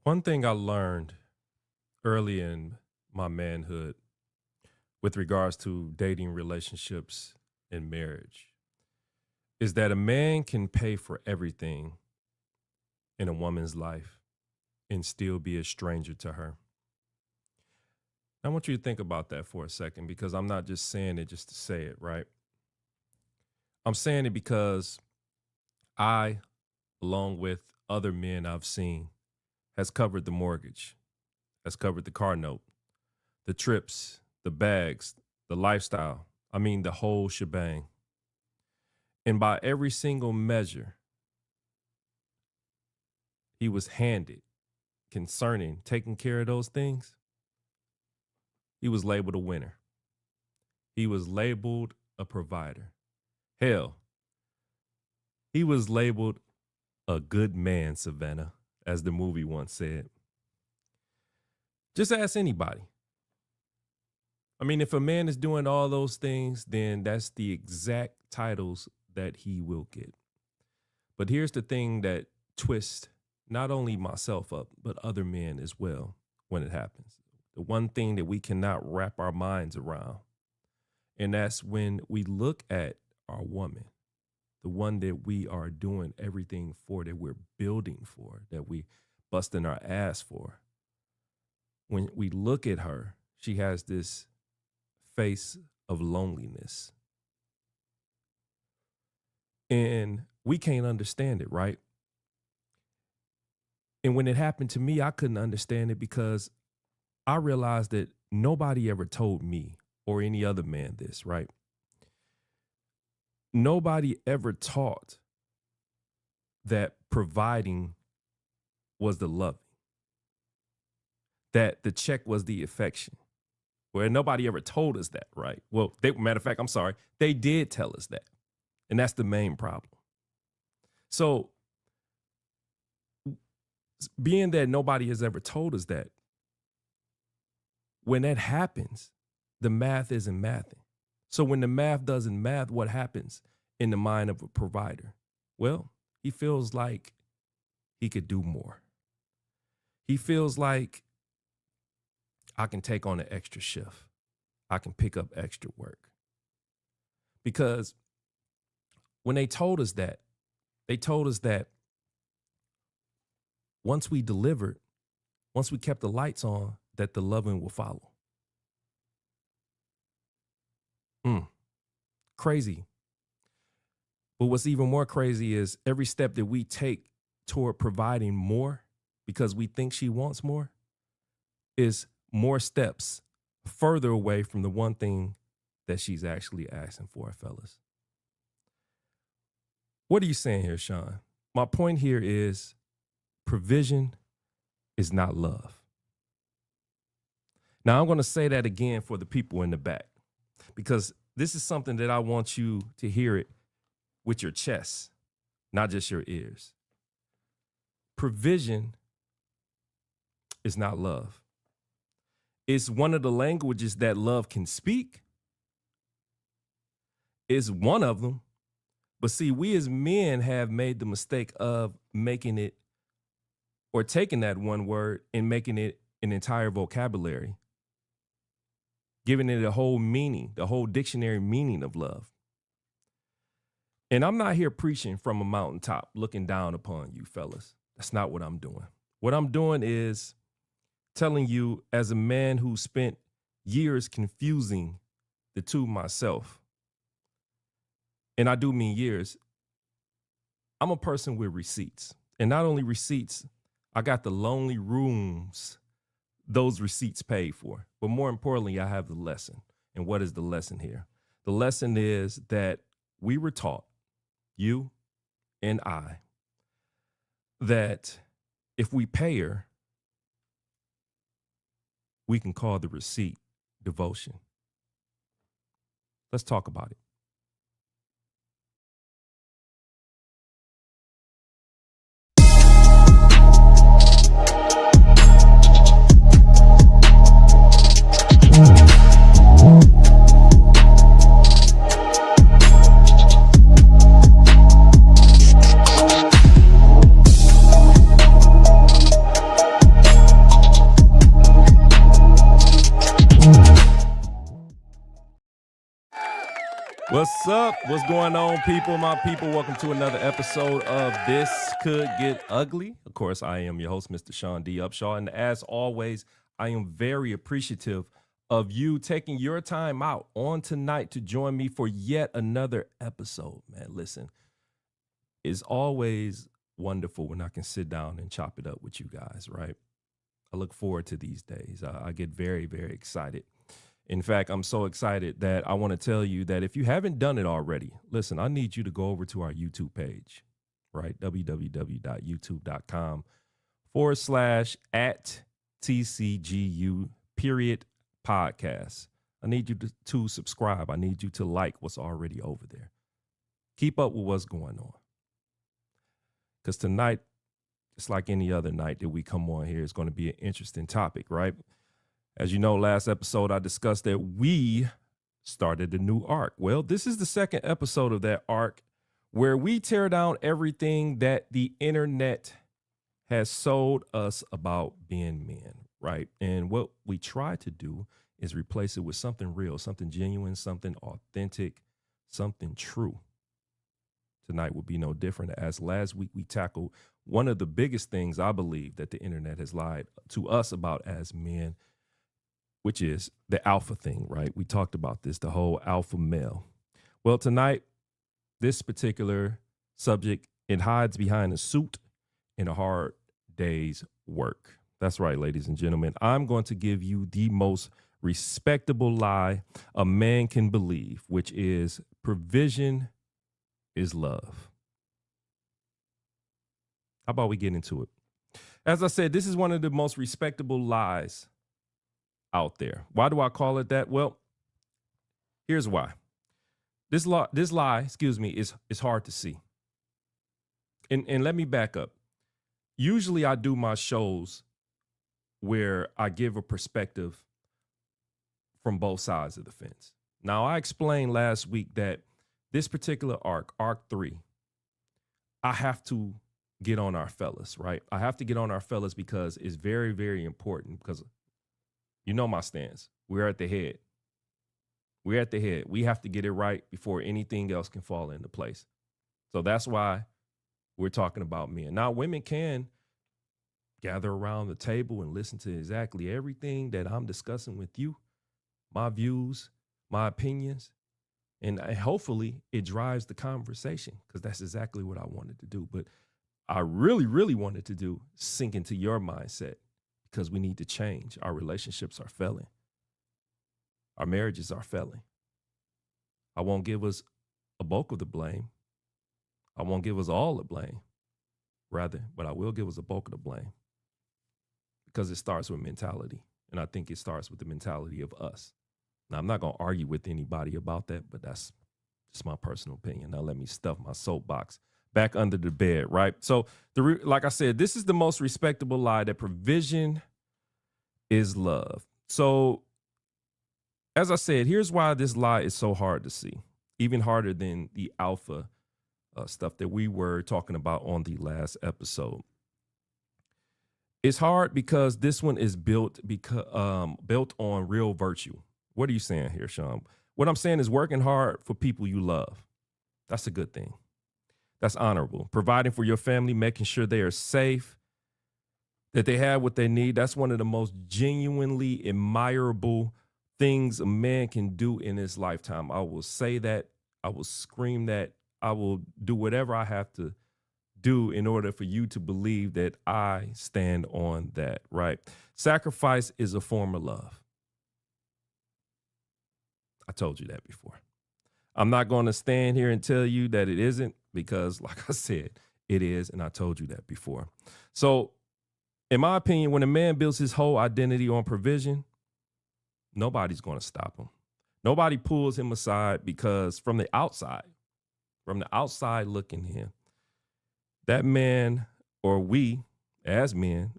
One thing I learned early in my manhood with regards to dating relationships and marriage is that a man can pay for everything in a woman's life and still be a stranger to her. I want you to think about that for a second because I'm not just saying it just to say it, right? I'm saying it because I, along with other men I've seen, has covered the mortgage, has covered the car note, the trips, the bags, the lifestyle. I mean, the whole shebang. And by every single measure, he was handed concerning taking care of those things. He was labeled a winner. He was labeled a provider. Hell, he was labeled a good man, Savannah, as the movie once said. Just ask anybody. I mean, if a man is doing all those things, then that's the exact titles that he will get. But here's the thing that twists not only myself up, but other men as well when it happens. The one thing that we cannot wrap our minds around, and that's when we look at our woman, the one that we are doing everything for, that we're building for, that we busting our ass for. When we look at her, she has this face of loneliness. And we can't understand it, right? And when it happened to me, I couldn't understand it because I realized that nobody ever told me or any other man this, right? Nobody ever taught that providing was the loving, that the check was the affection. Well, nobody ever told us that, right? Well, matter of fact, I'm sorry, they did tell us that. And that's the main problem. So, being that nobody has ever told us that, when that happens, the math isn't mathing. So when the math doesn't math, what happens in the mind of a provider? Well, he feels like he could do more. He feels like I can take on an extra shift. I can pick up extra work. Because when they told us that once we delivered, once we kept the lights on, that the loving will follow. Crazy. But what's even more crazy is every step that we take toward providing more because we think she wants more is more steps further away from the one thing that she's actually asking for, fellas. What are you saying here, Shaun? My point here is provision is not love. Now, I'm going to say that again for the people in the back, because this is something that I want you to hear it with your chest, not just your ears. Provision is not love. It's one of the languages that love can speak. It's one of them. But see, we as men have made the mistake of making it, or taking that one word and making it an entire vocabulary, giving it a whole meaning, the whole dictionary meaning of love. And I'm not here preaching from a mountaintop, looking down upon you, fellas. That's not what I'm doing. What I'm doing is telling you, as a man who spent years confusing the two myself, and I do mean years, I'm a person with receipts. And not only receipts, I got the lonely rooms those receipts paid for. But more importantly, I have the lesson. And what is the lesson here? The lesson is that we were taught, you and I, that if we pay her, we can call the receipt devotion. Let's talk about it. What's up? What's going on, people? My people, welcome to another episode of This Could Get Ugly. Of course, I am your host, Mr. Shaun D. Upshaw, and as always, I am very appreciative of you taking your time out on tonight to join me for yet another episode. Man, listen, it's always wonderful when I can sit down and chop it up with you guys, right? I look forward to these days. I get very, very excited. In fact, I'm so excited that I want to tell you that if you haven't done it already, listen, I need you to go over to our YouTube page, right? www.youtube.com/@TCGU_podcast. I need you to subscribe. I need you to like what's already over there. Keep up with what's going on. Because tonight, it's like any other night that we come on here. It's going to be an interesting topic, right? As you know, last episode, I discussed that we started a new arc. Well, this is the second episode of that arc where we tear down everything that the internet has sold us about being men, right? And what we try to do is replace it with something real, something genuine, something authentic, something true. Tonight will be no different, as last week we tackled one of the biggest things I believe that the internet has lied to us about as men, which is the alpha thing, right? We talked about this, the whole alpha male. Well, tonight, this particular subject, it hides behind a suit and a hard day's work. That's right, ladies and gentlemen. I'm going to give you the most respectable lie a man can believe, which is provision is love. How about we get into it? As I said, this is one of the most respectable lies out there. Why do I call it that? Well, here's why. This lie, is hard to see. And let me back up. Usually I do my shows where I give a perspective from both sides of the fence. Now, I explained last week that this particular arc 3, I have to get on our fellas, right? I have to get on our fellas because it's very, very important, because you know my stance. We're at the head. We're at the head. We have to get it right before anything else can fall into place. So that's why we're talking about men. Now, women can gather around the table and listen to exactly everything that I'm discussing with you, my views, my opinions, and hopefully it drives the conversation, because that's exactly what I wanted to do. But I really, really wanted to do sink into your mindset, because we need to change. Our relationships are failing. Our marriages are failing. I won't give us a bulk of the blame. I won't give us all the blame, rather, but I will give us a bulk of the blame, because it starts with mentality. And I think it starts with the mentality of us. Now, I'm not going to argue with anybody about that, but that's just my personal opinion. Now, let me stuff my soapbox back under the bed, right? So, like I said, this is the most respectable lie, that provision is love. So, as I said, here's why this lie is so hard to see, even harder than the alpha stuff that we were talking about on the last episode. It's hard because this one is built on real virtue. What are you saying here, Shaun? What I'm saying is working hard for people you love. That's a good thing. That's honorable. Providing for your family, making sure they are safe, that they have what they need. That's one of the most genuinely admirable things a man can do in his lifetime. I will say that. I will scream that. I will do whatever I have to do in order for you to believe that I stand on that, right? Sacrifice is a form of love. I told you that before. I'm not going to stand here and tell you that it isn't, because like I said, it is. And I told you that before. So in my opinion, when a man builds his whole identity on provision, nobody's going to stop him. Nobody pulls him aside, because from the outside looking in, that man, or we as men,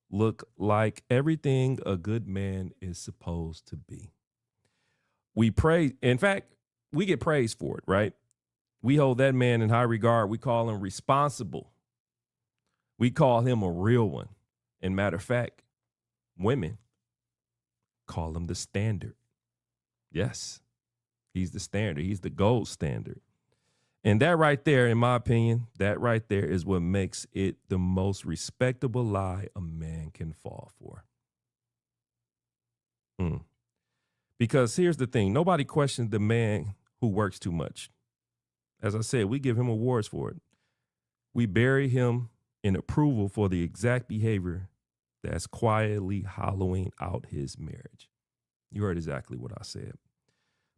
look like everything a good man is supposed to be. We praise, in fact, we get praised for it, right? We hold that man in high regard. We call him responsible. We call him a real one. And matter of fact, women call him the standard. Yes, He's the standard. He's the gold standard. And that right there, in my opinion, that right there is what makes it the most respectable lie a man can fall for. Mm. Because here's the thing, nobody questions the man who works too much. As I said, we give him awards for it. We bury him in approval for the exact behavior that's quietly hollowing out his marriage. You heard exactly what I said.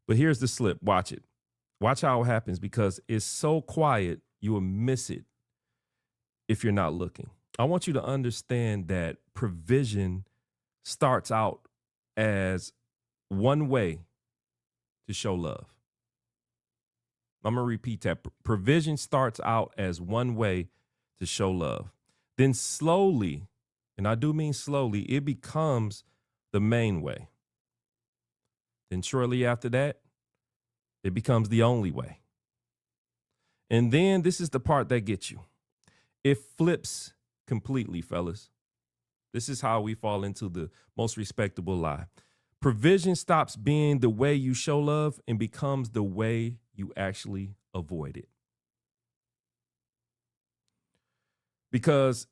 But here's the slip. Watch it. Watch how it happens, because it's so quiet, you will miss it if you're not looking. I want you to understand that provision starts out as one way to show love. I'm going to repeat that. Provision starts out as one way to show love. Then slowly, and I do mean slowly, it becomes the main way. Then shortly after that, it becomes the only way. And then this is the part that gets you. It flips completely, fellas. This is how we fall into the most respectable lie. Provision stops being the way you show love and becomes the way you actually avoid it. Because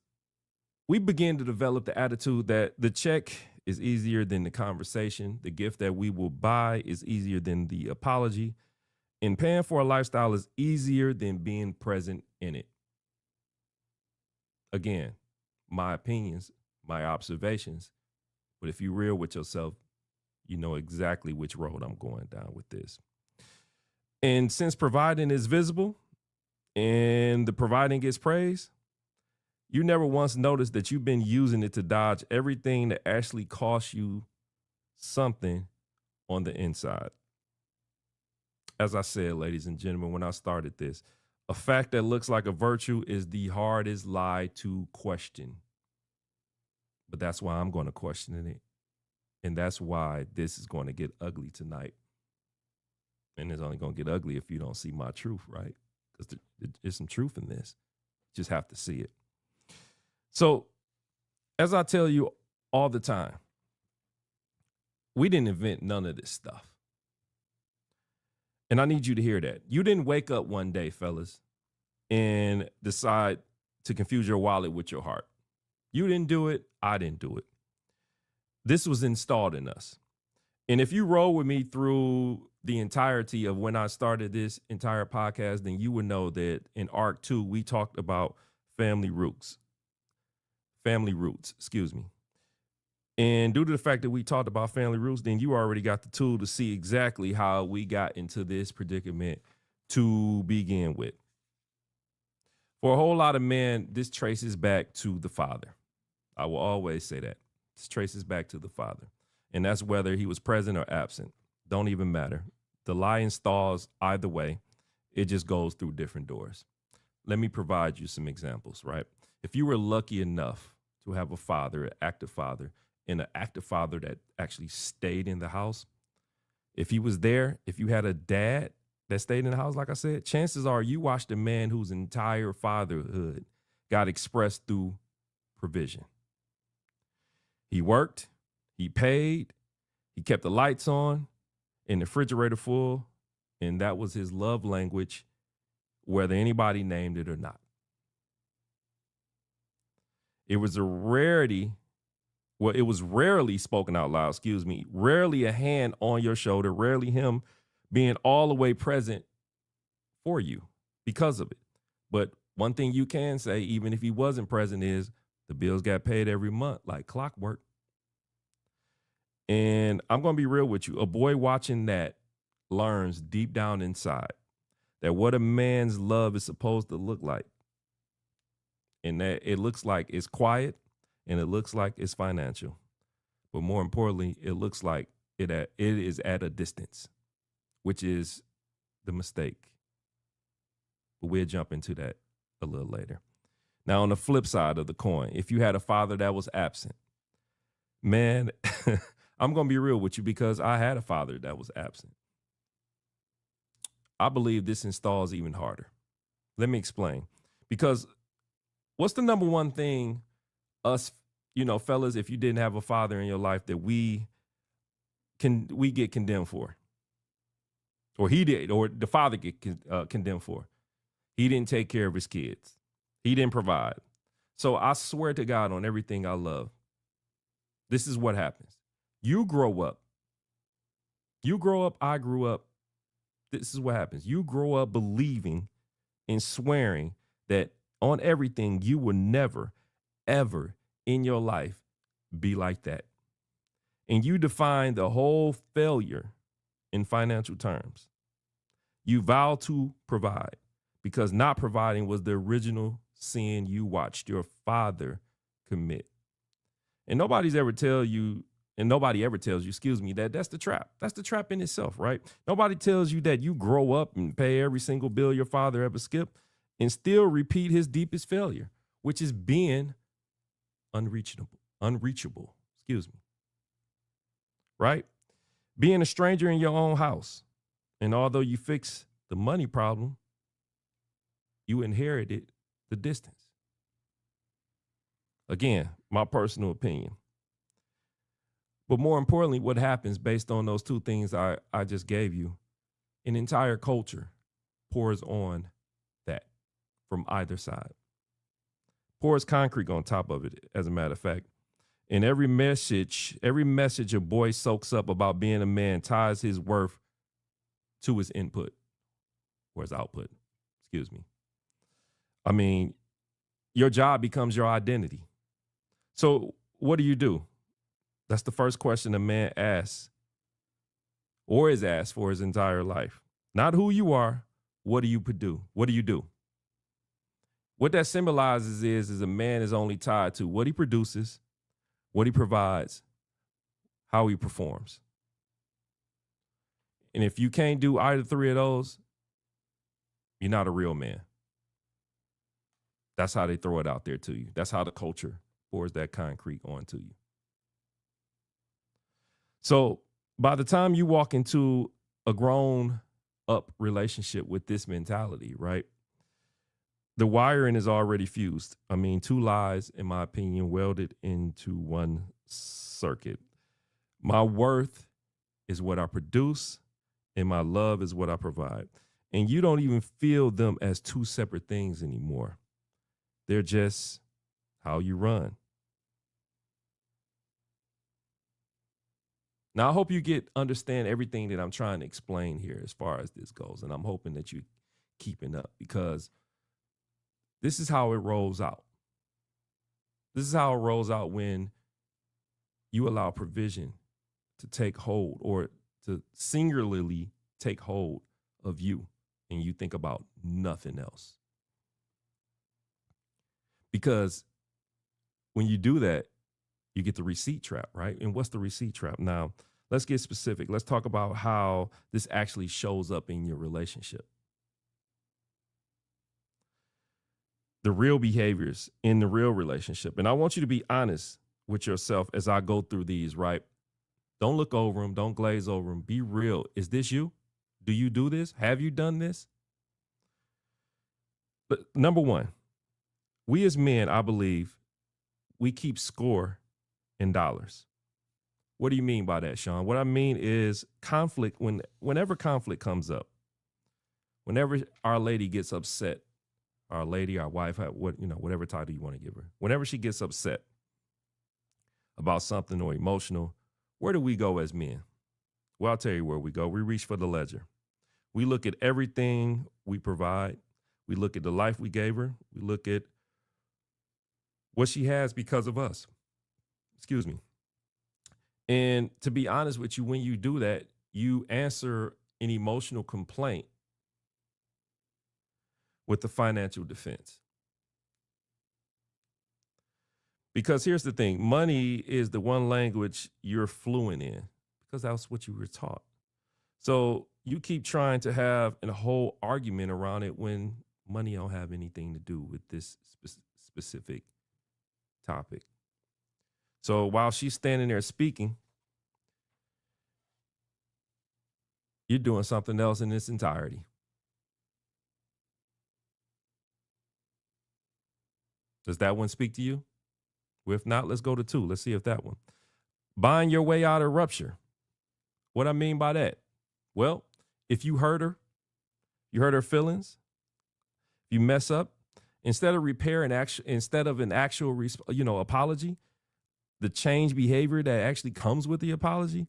we begin to develop the attitude that the check is easier than the conversation. The gift that we will buy is easier than the apology. And paying for a lifestyle is easier than being present in it. Again, my opinions, my observations. But if you're real with yourself, you know exactly which road I'm going down with this. And since providing is visible and the providing gets praise, you never once noticed that you've been using it to dodge everything that actually costs you something on the inside. As I said, ladies and gentlemen, when I started this, a fact that looks like a virtue is the hardest lie to question. But that's why I'm going to question it. And that's why this is going to get ugly tonight. And it's only going to get ugly if you don't see my truth, right? Because there's some truth in this. You just have to see it. So, as I tell you all the time, we didn't invent none of this stuff. And I need you to hear that. You didn't wake up one day, fellas, and decide to confuse your wallet with your heart. You didn't do it. I didn't do it. This was installed in us. And if you roll with me through the entirety of when I started this entire podcast, then you would know that in Arc 2, we talked about family roots. And due to the fact that we talked about family roots, then you already got the tool to see exactly how we got into this predicament to begin with. For a whole lot of men, this traces back to the father. I will always say that. This traces back to the father. And that's whether he was present or absent. Don't even matter. The lie installs either way. It just goes through different doors. Let me provide you some examples, right? If you were lucky enough to have a father, an active father, and an active father that actually stayed in the house, if he was there, if you had a dad that stayed in the house, like I said, chances are you watched a man whose entire fatherhood got expressed through provision. He worked, he paid, he kept the lights on and the refrigerator full, and that was his love language, whether anybody named it or not. It was a rarity. Well, it was rarely spoken out loud, rarely a hand on your shoulder, rarely him being all the way present for you because of it. But one thing you can say, even if he wasn't present, is the bills got paid every month like clockwork. And I'm going to be real with you. A boy watching that learns deep down inside that what a man's love is supposed to look like. And that it looks like it's quiet and it looks like it's financial. But more importantly, it looks like it is at a distance, which is the mistake. But we'll jump into that a little later. Now, on the flip side of the coin, if you had a father that was absent, man, I'm going to be real with you because I had a father that was absent. I believe this installs even harder. Let me explain. Because what's the number one thing us, fellas, if you didn't have a father in your life that we get condemned for? or he did, or the father get condemned for. He didn't take care of his kids. He didn't provide. So I swear to God on everything I love, this is what happens. You grow up. You grow up, I grew up. This is what happens. You grow up believing and swearing that on everything you will never, ever in your life be like that. And you define the whole failure in financial terms. You vow to provide because not providing was the original sin you watched your father commit. And nobody ever tells you, that that's the trap. That's the trap in itself, right? Nobody tells you that you grow up and pay every single bill your father ever skipped and still repeat his deepest failure, which is being unreachable, right? Being a stranger in your own house. And although you fix the money problem, you inherited the distance. Again, my personal opinion. But more importantly, what happens based on those two things I just gave you, an entire culture pours on that from either side. Pours concrete on top of it, as a matter of fact. And every message a boy soaks up about being a man ties his worth to his input or his output. I mean, your job becomes your identity. So what do? That's the first question a man asks or is asked for his entire life. Not who you are, what do you do? What do you do? What that symbolizes is a man is only tied to what he produces, what he provides, how he performs. And if you can't do either three of those, you're not a real man. That's how they throw it out there to you. That's how the culture pours that concrete onto you. So by the time you walk into a grown up relationship with this mentality, right? The wiring is already fused. I mean, two lies, in my opinion, welded into one circuit. My worth is what I produce, and my love is what I provide. And you don't even feel them as two separate things anymore. They're just how you run. Now, I hope you understand everything that I'm trying to explain here as far as this goes. And I'm hoping that you're keeping up, because this is how it rolls out. This is how it rolls out when you allow provision to take hold, or to singularly take hold of you, and you think about nothing else. Because when you do that, you get the receipt trap, right? And what's the receipt trap? Now, let's get specific. Let's talk about how this actually shows up in your relationship. The real behaviors in the real relationship. And I want you to be honest with yourself as I go through these, right? Don't look over them. Don't glaze over them. Be real. Is this you? Do you do this? Have you done this? But number one, we as men, I believe, we keep score in dollars. What do you mean by that, Shaun? What I mean is conflict. Whenever conflict comes up, whenever our lady gets upset, our lady, our wife, whatever title you want to give her, whenever she gets upset about something or emotional, where do we go as men? Well, I'll tell you where we go. We reach for the ledger. We look at everything we provide. We look at the life we gave her. We look at what she has because of us. And to be honest with you, when you do that, you answer an emotional complaint with the financial defense. Because here's the thing, money is the one language you're fluent in, because that's what you were taught. So you keep trying to have a whole argument around it when money don't have anything to do with this specific topic. So while she's standing there speaking, you're doing something else in its entirety. Does that one speak to you? Well, if not, let's go to two. Let's see if that one. Buying your way out of rupture. What I mean by that? Well, If you hurt her feelings, if you mess up, instead of repair and action, instead of an actual, apology, the change behavior that actually comes with the apology,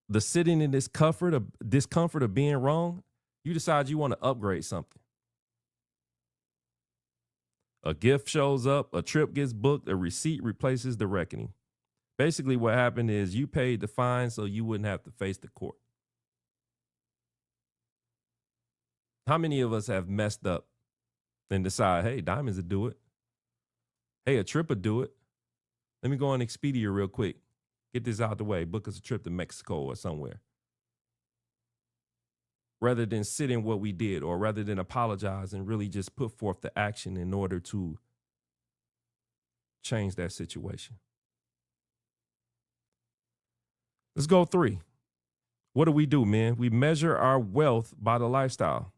the sitting in this discomfort of being wrong, you decide you want to upgrade something. A gift shows up, a trip gets booked, a receipt replaces the reckoning. Basically, what happened is you paid the fine so you wouldn't have to face the court. How many of us have messed up and decide, hey, diamonds will do it. Hey, a trip will do it. Let me go on Expedia real quick. Get this out the way. Book us a trip to Mexico or somewhere. Rather than sit in what we did, or rather than apologize and really just put forth the action in order to change that situation. Let's go 3. What do, man? We measure our wealth by the lifestyle.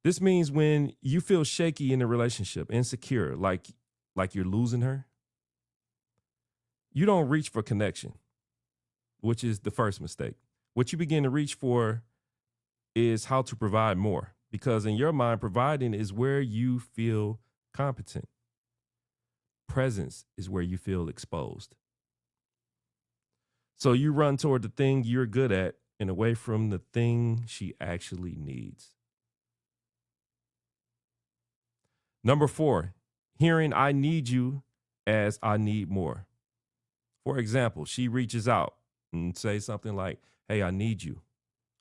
This means when you feel shaky in a relationship, insecure, like you're losing her, you don't reach for connection, which is the first mistake. What you begin to reach for is how to provide more, because in your mind, providing is where you feel competent. Presence is where you feel exposed. So you run toward the thing you're good at and away from the thing she actually needs. Number 4, hearing I need you as I need more. For example, she reaches out and says something like, hey, I need you.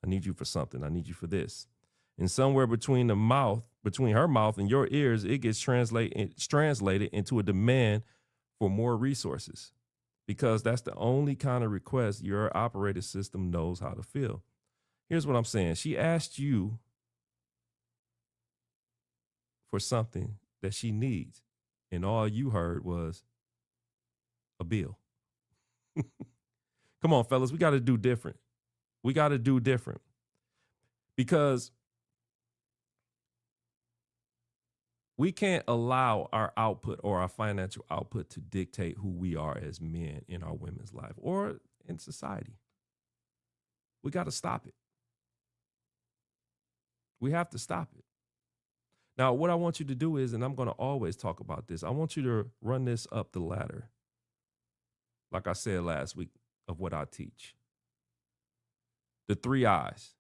I need you for something. I need you for this. And somewhere between her mouth and your ears, it gets translated into a demand for more resources, because that's the only kind of request your operating system knows how to fill. Here's what I'm saying. She asked you for something that she needs, and all you heard was a bill. Come on, fellas, we got to do different. We got to do different, because we can't allow our output or our financial output to dictate who we are as men in our women's life or in society. We got to stop it. We have to stop it. Now, what I want you to do is, and I'm going to always talk about this, I want you to run this up the ladder, like I said last week, of what I teach. The 3 I's.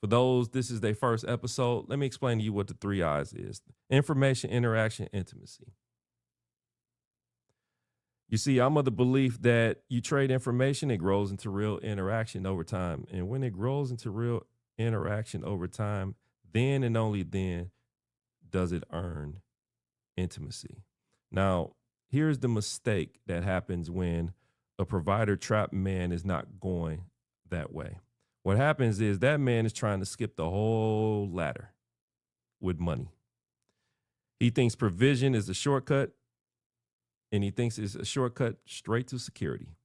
For those, this is their first episode. Let me explain to you what the 3 I's is. Information, interaction, intimacy. You see, I'm of the belief that you trade information, it grows into real interaction over time. And when it grows into real interaction over time, then and only then does it earn intimacy. Now, here's the mistake that happens when a provider trapped man is not going that way. What happens is that man is trying to skip the whole ladder with money. He thinks provision is a shortcut, and he thinks it's a shortcut straight to security.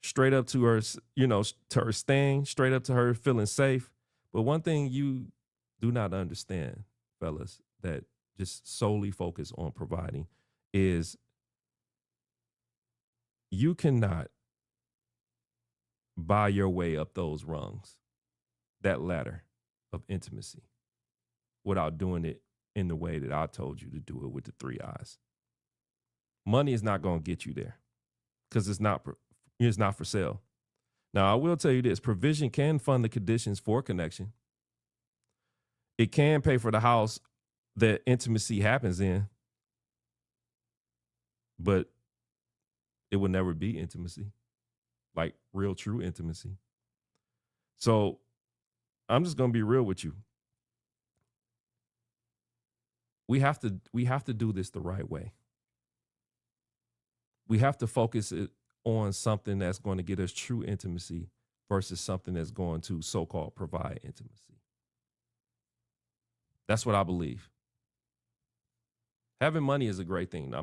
Straight up to her, to her staying, straight up to her feeling safe. But one thing you do not understand, fellas, that just solely focus on providing is you cannot buy your way up those rungs, that ladder of intimacy, without doing it in the way that I told you to do it with the 3 I's. Money is not going to get you there, because it's not for sale. Now, I will tell you this: provision can fund the conditions for connection. It can pay for the house that intimacy happens in, but it will never be intimacy, like real, true intimacy. So I'm just going to be real with you. We have to do this the right way. We have to focus it on something that's going to get us true intimacy versus something that's going to so-called provide intimacy. That's what I believe. Having money is a great thing.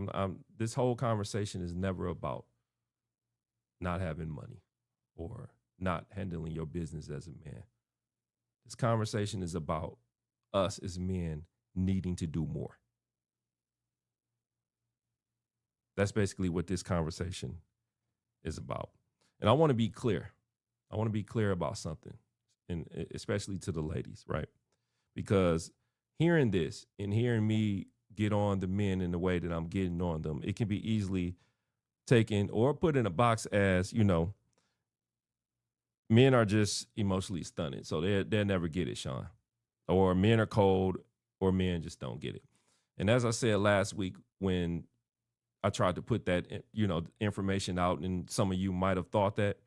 This whole conversation is never about not having money or not handling your business as a man. This conversation is about us as men needing to do more. That's basically what this conversation is about. And I want to be clear. I want to be clear about something, and especially to the ladies, right? Because hearing this and hearing me get on the men in the way that I'm getting on them, it can be easily taken or put in a box as, men are just emotionally stunted. So they'll never get it, Shaun. Or men are cold, or men just don't get it. And as I said last week, when I tried to put that, information out, and some of you might have thought that,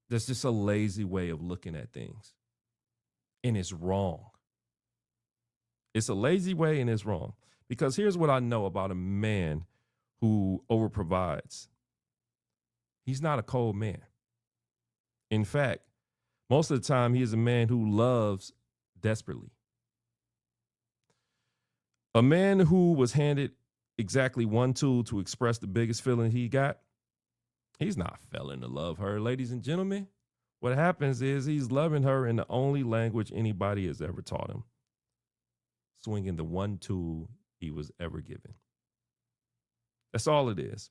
that's just a lazy way of looking at things. And it's wrong. It's a lazy way and it's wrong. Because here's what I know about a man who overprovides. He's not a cold man. In fact, most of the time, he is a man who loves desperately. A man who was handed exactly one tool to express the biggest feeling he got, he's not failing to love her, ladies and gentlemen. What happens is he's loving her in the only language anybody has ever taught him, swinging the one tool he was ever given. That's all it is.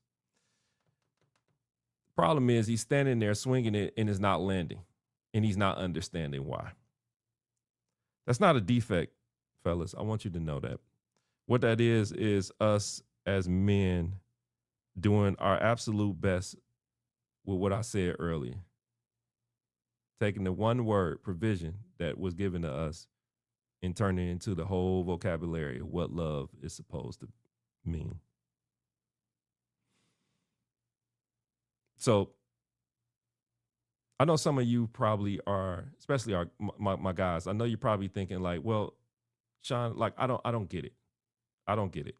Problem is he's standing there swinging it and it's not landing, and he's not understanding why. That's not a defect, fellas. I want you to know that. What that is us as men doing our absolute best with what I said earlier. Taking the one word, provision, that was given to us and turning it into the whole vocabulary of what love is supposed to mean. So I know some of you probably are, especially my guys. I know you're probably thinking like, well, Shaun, like I don't get it. I don't get it.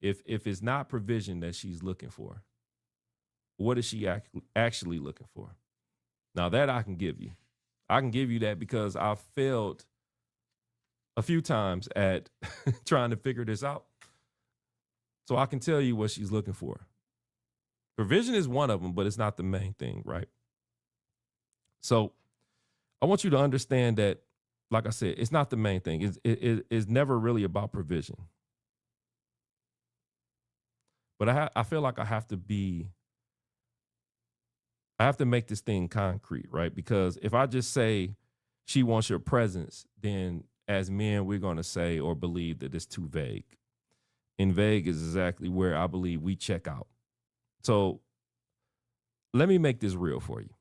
If it's not provision that she's looking for, what is she actually looking for? Now that I can give you. I can give you that because I failed a few times at trying to figure this out. So I can tell you what she's looking for. Provision is one of them, but it's not the main thing, right? So I want you to understand that, like I said, it's not the main thing. It's never really about provision. But I feel like I have to make this thing concrete, right? Because if I just say she wants your presence, then as men, we're going to say or believe that it's too vague. And vague is exactly where I believe we check out. So let me make this real for you.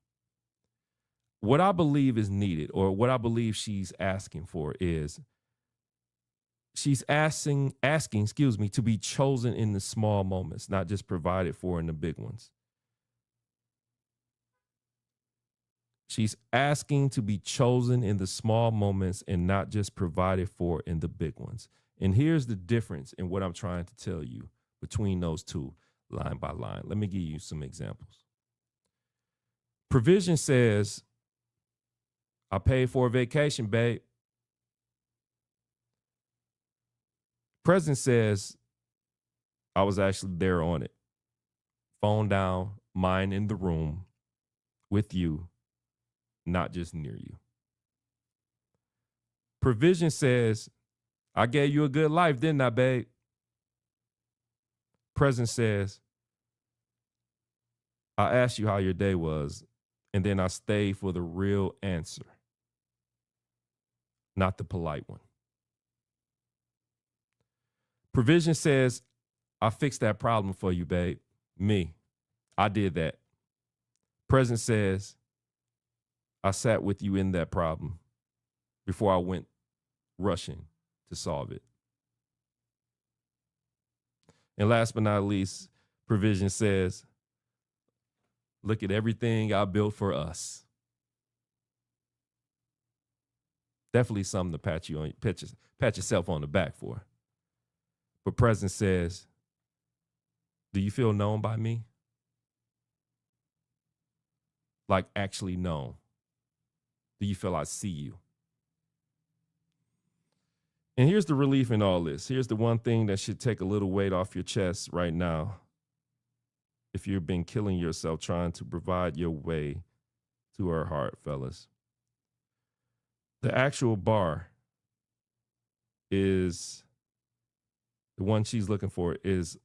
What I believe is needed, or what I believe she's asking for, is she's asking, to be chosen in the small moments, not just provided for in the big ones. She's asking to be chosen in the small moments and not just provided for in the big ones. And here's the difference in what I'm trying to tell you between those two, line by line. Let me give you some examples. Provision says, I paid for a vacation, babe. Present says, I was actually there on it. Phone down, mine in the room with you, not just near you. Provision says, I gave you a good life, didn't I, babe? Present says, I asked you how your day was, and then I stayed for the real answer, not the polite one. Provision says, I fixed that problem for you, babe. Me. I did that. Present says, I sat with you in that problem before I went rushing to solve it. And last but not least, provision says, look at everything I built for us. Definitely something to pat yourself on the back for. But present says, do you feel known by me? Like actually known. Do you feel I see you? And here's the relief in all this. Here's the one thing that should take a little weight off your chest right now. If you've been killing yourself trying to provide your way to her heart, fellas. The actual bar is the one she's looking for, is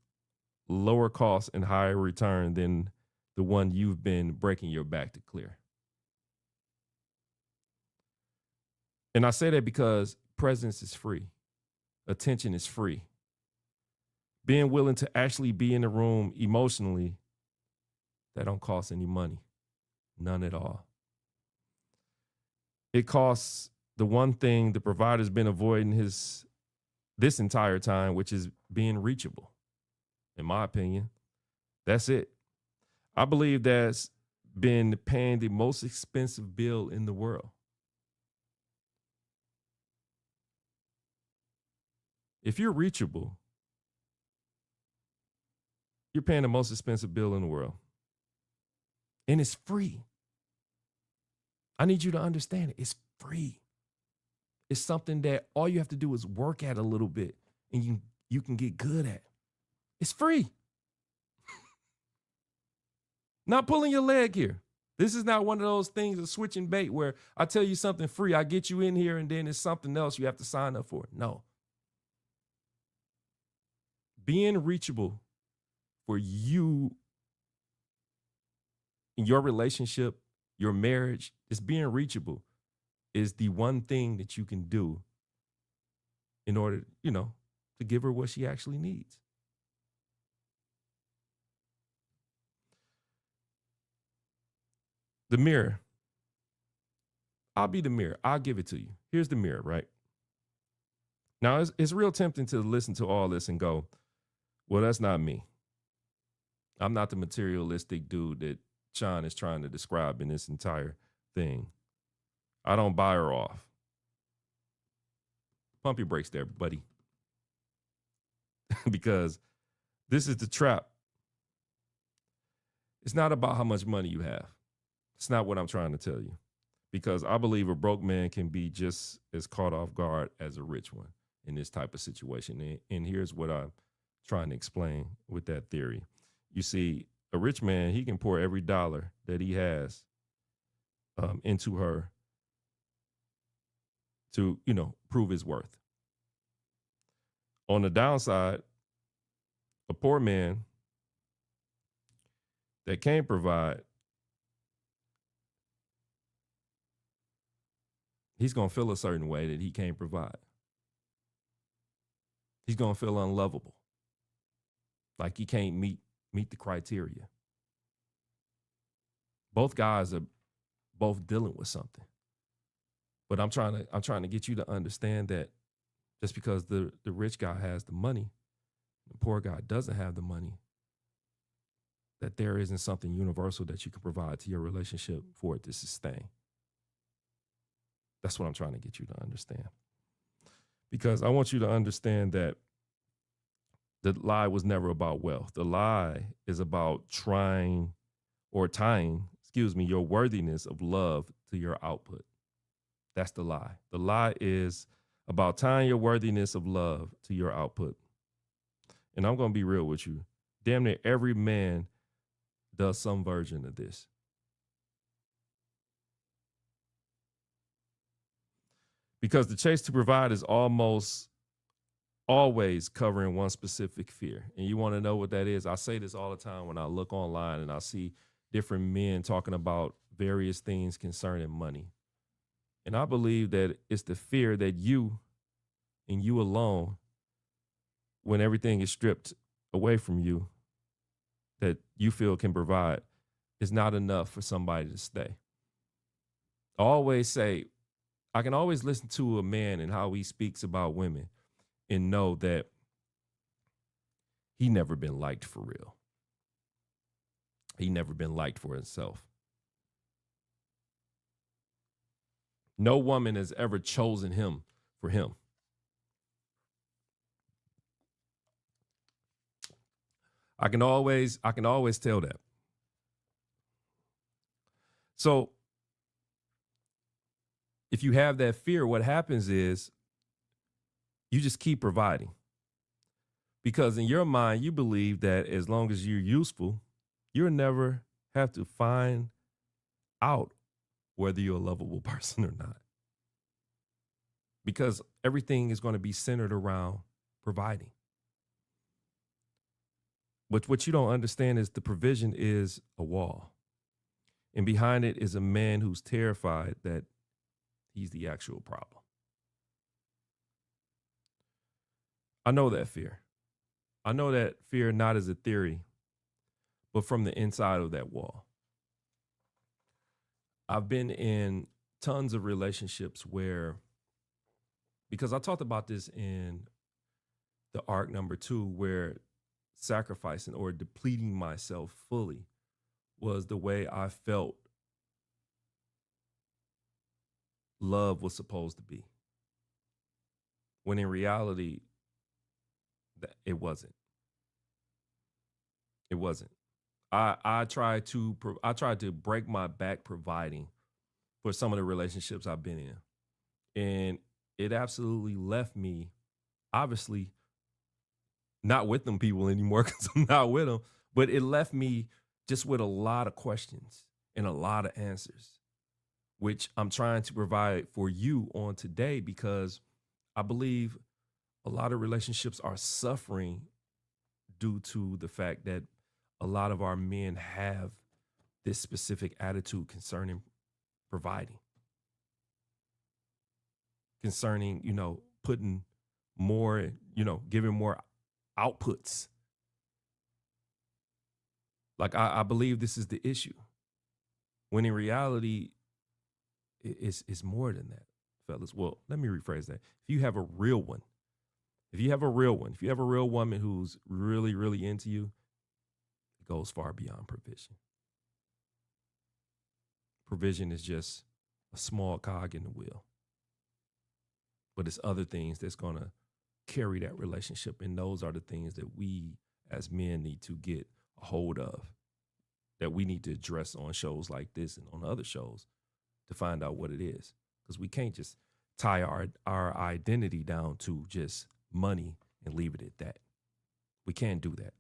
lower cost and higher return than the one you've been breaking your back to clear. And I say that because presence is free, attention is free. Being willing to actually be in the room emotionally, that don't cost any money, none at all. It costs the one thing the provider's been avoiding this entire time, which is being reachable. In my opinion, that's it. I believe that's been paying the most expensive bill in the world. If you're reachable, you're paying the most expensive bill in the world. And it's free. I need you to understand it. It's free. It's something that all you have to do is work at a little bit and you can get good at. It's free. Not pulling your leg here. This is not one of those things of switching bait where I tell you something free, I get you in here, and then it's something else you have to sign up for. No. Being reachable for you in your relationship, your marriage, is being reachable is the one thing that you can do in order, to give her what she actually needs. The mirror. I'll be the mirror. I'll give it to you. Here's the mirror, right? Now, it's real tempting to listen to all this and go, well, that's not me. I'm not the materialistic dude that Shaun is trying to describe in this entire thing. I don't buy her off. Pump your brakes there, buddy. Because this is the trap. It's not about how much money you have. It's not what I'm trying to tell you. Because I believe a broke man can be just as caught off guard as a rich one in this type of situation. And here's what I'm trying to explain with that theory. You see, a rich man, he can pour every dollar that he has into her to, prove his worth. On the downside, a poor man that can't provide, he's going to feel a certain way that he can't provide. He's going to feel unlovable. Like he can't meet the criteria. Both guys are both dealing with something. But I'm trying to get you to understand that just because the rich guy has the money, the poor guy doesn't have the money, that there isn't something universal that you can provide to your relationship for it to sustain. That's what I'm trying to get you to understand. Because I want you to understand that the lie was never about wealth. The lie is about tying, your worthiness of love to your output. That's the lie. The lie is about tying your worthiness of love to your output. And I'm going to be real with you. Damn near every man does some version of this. Because the chase to provide is almost always covering one specific fear. And you want to know what that is? I say this all the time when I look online and I see different men talking about various things concerning money. And I believe that it's the fear that you and you alone, when everything is stripped away from you, that you feel can provide, is not enough for somebody to stay. I always say, I can always listen to a man and how he speaks about women and know that he never been liked for real. He never been liked for himself. No woman has ever chosen him for him. I can always tell that. So if you have that fear, what happens is you just keep providing. Because in your mind, you believe that as long as you're useful, you'll never have to find out whether you're a lovable person or not. Because everything is going to be centered around providing. But what you don't understand is the provision is a wall. And behind it is a man who's terrified that he's the actual problem. I know that fear. I know that fear not as a theory, but from the inside of that wall. I've been in tons of relationships where, because I talked about this in the arc number 2, where sacrificing or depleting myself fully was the way I felt love was supposed to be. When in reality, that it wasn't. It wasn't. I tried to break my back providing for some of the relationships I've been in, and it absolutely left me, obviously not with them people anymore because I'm not with them, but it left me just with a lot of questions and a lot of answers, which I'm trying to provide for you on today, because I believe a lot of relationships are suffering due to the fact that a lot of our men have this specific attitude concerning providing, concerning, putting more, giving more outputs. Like, I believe this is the issue. When in reality, it's more than that, fellas. Well, let me rephrase that. If you have a real one, if you have a real woman who's really, really into you, it goes far beyond provision. Provision is just a small cog in the wheel, but it's other things that's going to carry that relationship. And those are the things that we as men need to get a hold of, that we need to address on shows like this and on other shows to find out what it is. Because we can't just tie our identity down to just money and leave it at that. We can't do that.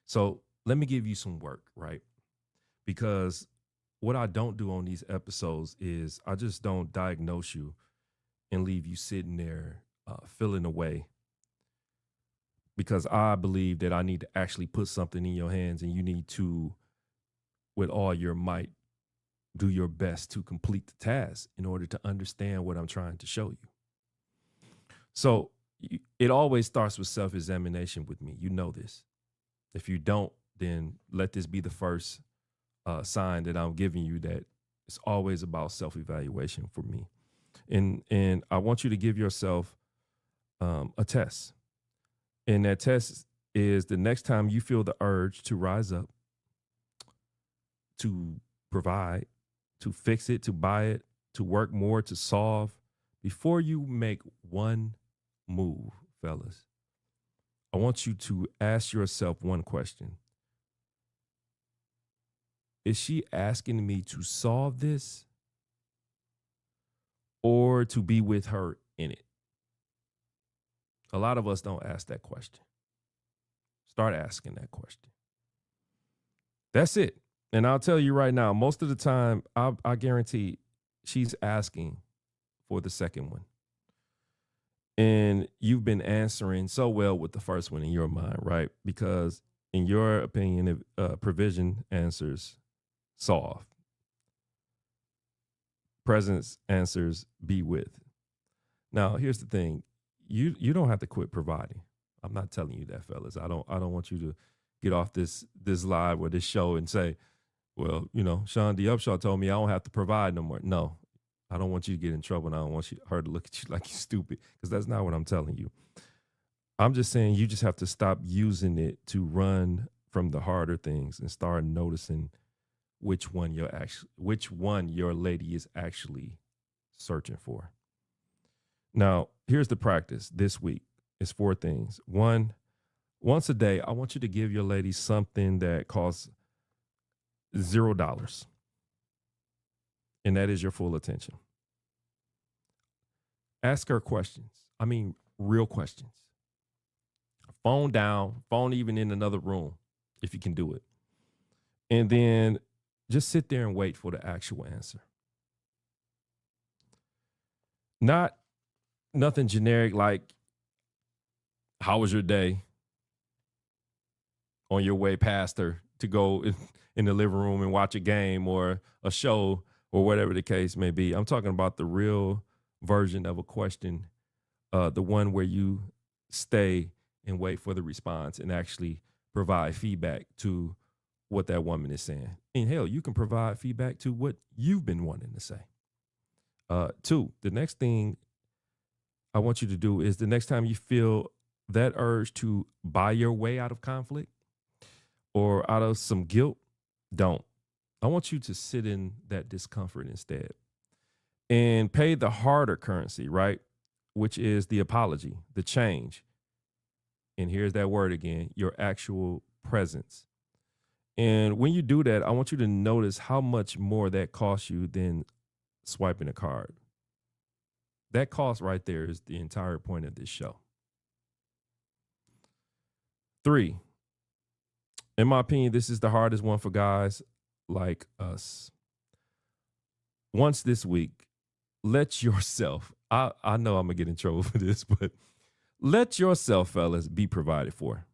So let me give you some work, right? Because what I don't do on these episodes is I just don't diagnose you and leave you sitting there feeling away, because I believe that I need to actually put something in your hands, and you need to, with all your might, do your best to complete the task in order to understand what I'm trying to show you. So it always starts with self-examination with me. You know this. If you don't, then let this be the first sign that I'm giving you that it's always about self-evaluation for me. And I want you to give yourself a test. And that test is, the next time you feel the urge to rise up, to provide, to fix it, to buy it, to work more, to solve, before you make one move, fellas, I want you to ask yourself one question. Is she asking me to solve this or to be with her in it? A lot of us don't ask that question. Start asking that question. That's it. And I'll tell you right now, most of the time, I guarantee she's asking for the second one. And you've been answering so well with the first one in your mind, right? Because in your opinion, provision answers solve. Presence answers be with. Now, here's the thing. You don't have to quit providing. I'm not telling you that, fellas. I don't want you to get off this live or this show and say, well, Shaun D. Upshaw told me I don't have to provide no more. No, I don't want you to get in trouble, and I don't want her to look at you like you're stupid, because that's not what I'm telling you. I'm just saying you just have to stop using it to run from the harder things and start noticing which one your lady is actually searching for. Now, here's the practice this week. It's 4 things. 1, once a day, I want you to give your lady something that costs $0. And that is your full attention. Ask her questions. I mean, real questions. Phone down, phone even in another room, if you can do it. And then just sit there and wait for the actual answer. Nothing generic like, how was your day? On your way past her to go in the living room and watch a game or a show or whatever the case may be. I'm talking about the real version of a question the one where you stay and wait for the response and actually provide feedback to what that woman is saying. And hell, you can provide feedback to what you've been wanting to say. Two, the next thing I want you to do is the next time you feel that urge to buy your way out of conflict or out of some guilt, don't. I want you to sit in that discomfort instead and pay the harder currency, right? Which is the apology, the change. And here's that word again, your actual presence. And when you do that, I want you to notice how much more that costs you than swiping a card. That cost right there is the entire point of this show. Three, in my opinion, this is the hardest one for guys like us. Once this week, let yourself, I know I'm going to get in trouble for this, but let yourself, fellas, be provided for.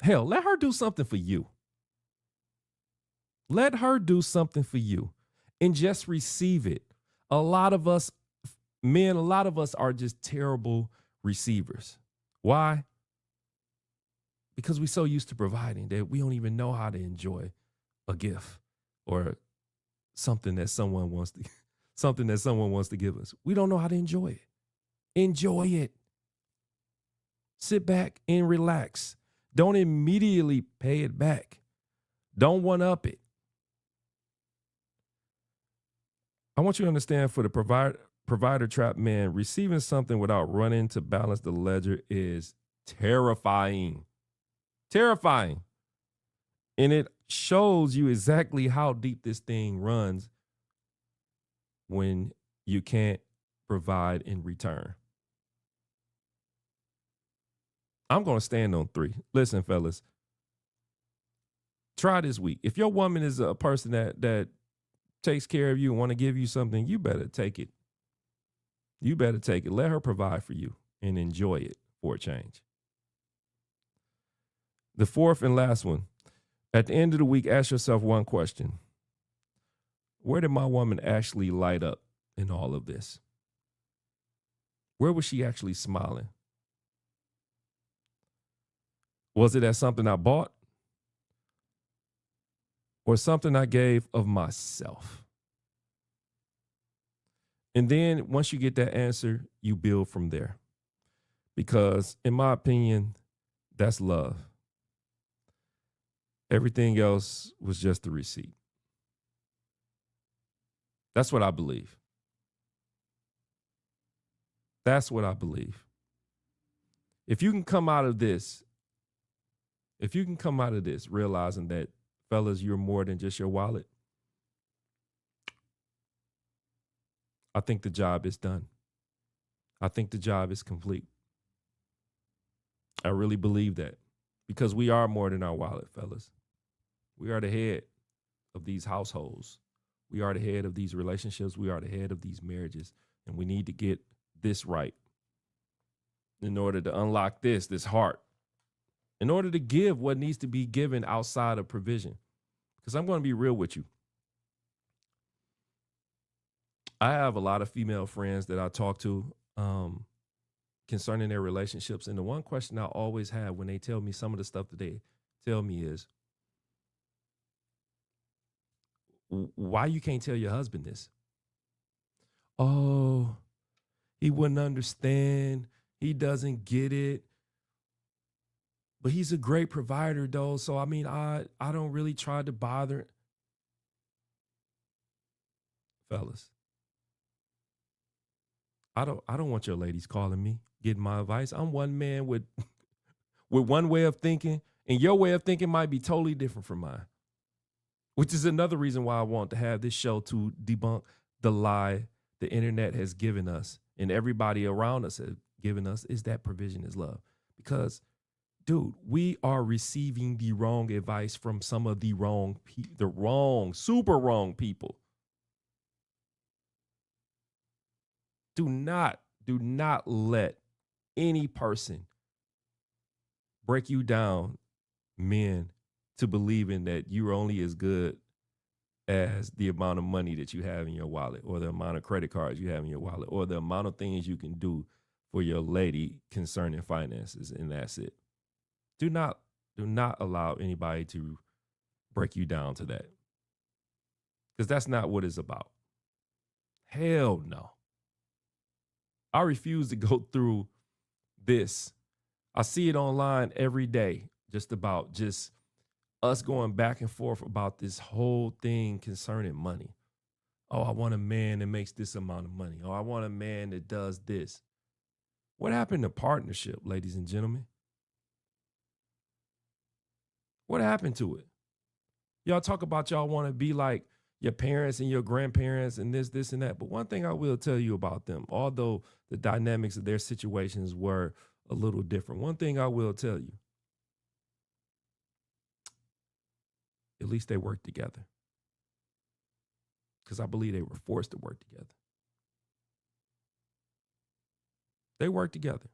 Hell, let her do something for you. Let her do something for you and just receive it. A lot of us men, a lot of us are just terrible receivers. Why? Because we're so used to providing that we don't even know how to enjoy a gift or something that someone wants to give us. We don't know how to enjoy it. Enjoy it. Sit back and relax. Don't immediately pay it back. Don't one-up it. I want you to understand, for the provider trap man, receiving something without running to balance the ledger is terrifying. Terrifying. And it shows you exactly how deep this thing runs when you can't provide in return. I'm going to stand on 3. Listen, fellas, try this week. If your woman is a person that takes care of you and want to give you something, you better take it. You better take it. Let her provide for you and enjoy it for a change. The 4th and last one, at the end of the week, ask yourself one question. Where did my woman actually light up in all of this? Where was she actually smiling? Was it at something I bought or something I gave of myself? And then once you get that answer, you build from there. Because in my opinion, that's love. Everything else was just a receipt. That's what I believe. That's what I believe. If you can come out of this realizing that, fellas, you're more than just your wallet, I think the job is done. I think the job is complete. I really believe that, because we are more than our wallet, fellas. We are the head of these households. We are the head of these relationships. We are the head of these marriages. And we need to get this right in order to unlock this heart, in order to give what needs to be given outside of provision. Because I'm going to be real with you. I have a lot of female friends that I talk to concerning their relationships. And the one question I always have when they tell me some of the stuff that they tell me is, why you can't tell your husband this? Oh, he wouldn't understand. He doesn't get it. But he's a great provider, though. So, I mean, I don't really try to bother. Fellas, I don't want your ladies calling me, getting my advice. I'm one man with one way of thinking, and your way of thinking might be totally different from mine. Which is another reason why I want to have this show, to debunk the lie the internet has given us and everybody around us has given us, is that provision is love. Because, dude, we are receiving the wrong advice from some of the super wrong people. Do not let any person break you down, men, to believing that you're only as good as the amount of money that you have in your wallet, or the amount of credit cards you have in your wallet, or the amount of things you can do for your lady concerning finances, and that's it. Do not allow anybody to break you down to that, because that's not what it's about. Hell no. I refuse to go through this. I see it online every day, just about just us going back and forth about this whole thing concerning money. Oh, I want a man that makes this amount of money. Oh, I want a man that does this. What happened to partnership, ladies and gentlemen? What happened to it? Y'all talk about y'all want to be like your parents and your grandparents and this, and that. But one thing I will tell you about them, although the dynamics of their situations were a little different, one thing I will tell you, at least they worked together. Because I believe they were forced to work together. They worked together.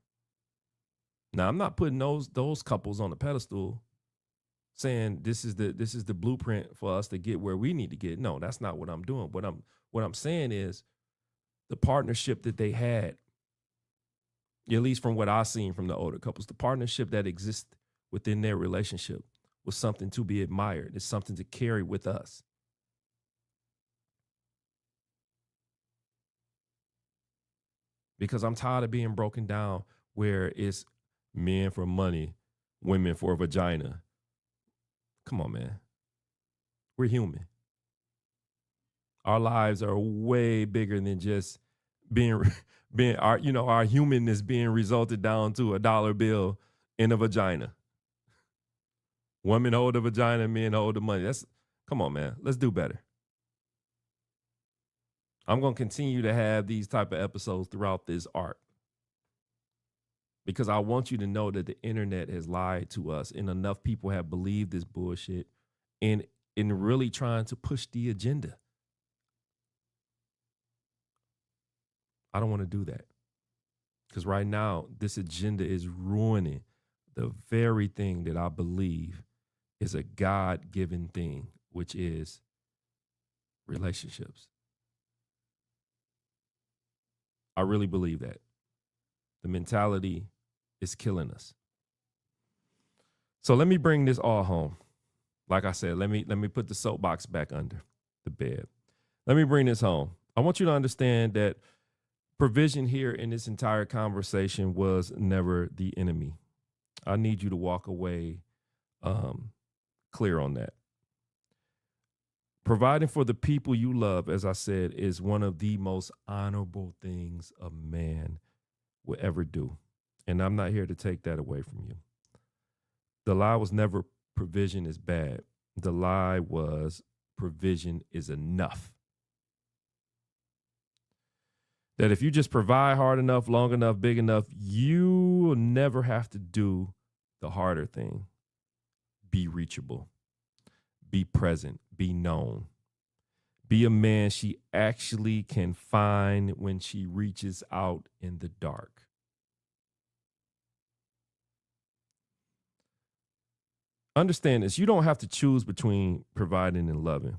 Now, I'm not putting those couples on the pedestal saying this is the blueprint for us to get where we need to get. No, that's not what I'm doing. What I'm saying is the partnership that they had, at least from what I've seen from the older couples, the partnership that exists within their relationship was something to be admired. It's something to carry with us. Because I'm tired of being broken down where it's men for money, women for a vagina. Come on, man. We're human. Our lives are way bigger than just being our humanness being resulted down to a dollar bill in a vagina. Women hold the vagina, men hold the money. Come on, man. Let's do better. I'm going to continue to have these type of episodes throughout this arc, because I want you to know that the internet has lied to us, and enough people have believed this bullshit and in really trying to push the agenda. I don't want to do that, because right now this agenda is ruining the very thing that I believe is a God-given thing, which is relationships. I really believe that. The mentality is killing us. So let me bring this all home. Like I said, let me put the soapbox back under the bed. Let me bring this home. I want you to understand that provision here in this entire conversation was never the enemy. I need you to walk away clear on that. Providing for the people you love, as I said, is one of the most honorable things a man will ever do. And I'm not here to take that away from you. The lie was never provision is bad. The lie was provision is enough. That if you just provide hard enough, long enough, big enough, you will never have to do the harder thing. Be reachable. Be present. Be known. Be a man she actually can find when she reaches out in the dark. Understand this. You don't have to choose between providing and loving.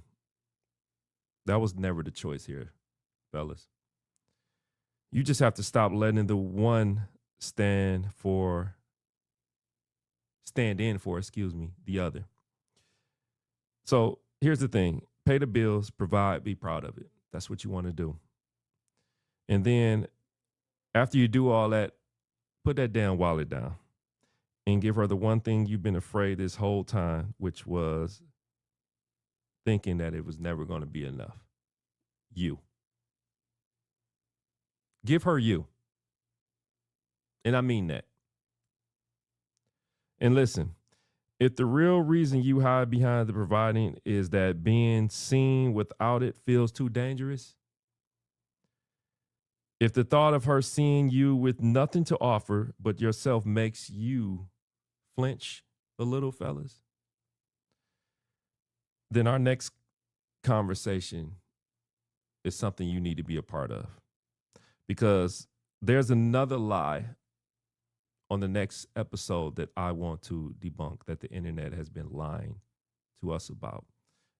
That was never the choice here, fellas. You just have to stop letting the one stand in for, the other. So here's the thing. Pay the bills, provide, be proud of it. That's what you want to do. And then after you do all that, put that damn wallet down and give her the one thing you've been afraid this whole time, which was thinking that it was never going to be enough. You. Give her you. And I mean that. And listen, if the real reason you hide behind the providing is that being seen without it feels too dangerous, if the thought of her seeing you with nothing to offer but yourself makes you flinch a little, fellas, then our next conversation is something you need to be a part of. Because there's another lie on the next episode that I want to debunk that the internet has been lying to us about.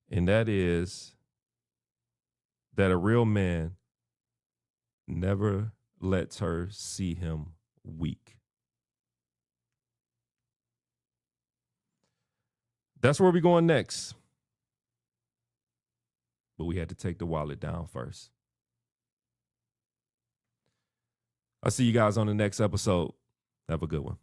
And that is that a real man never lets her see him weak. That's where we're going next. But we had to take the wallet down first. I'll see you guys on the next episode. Have a good one.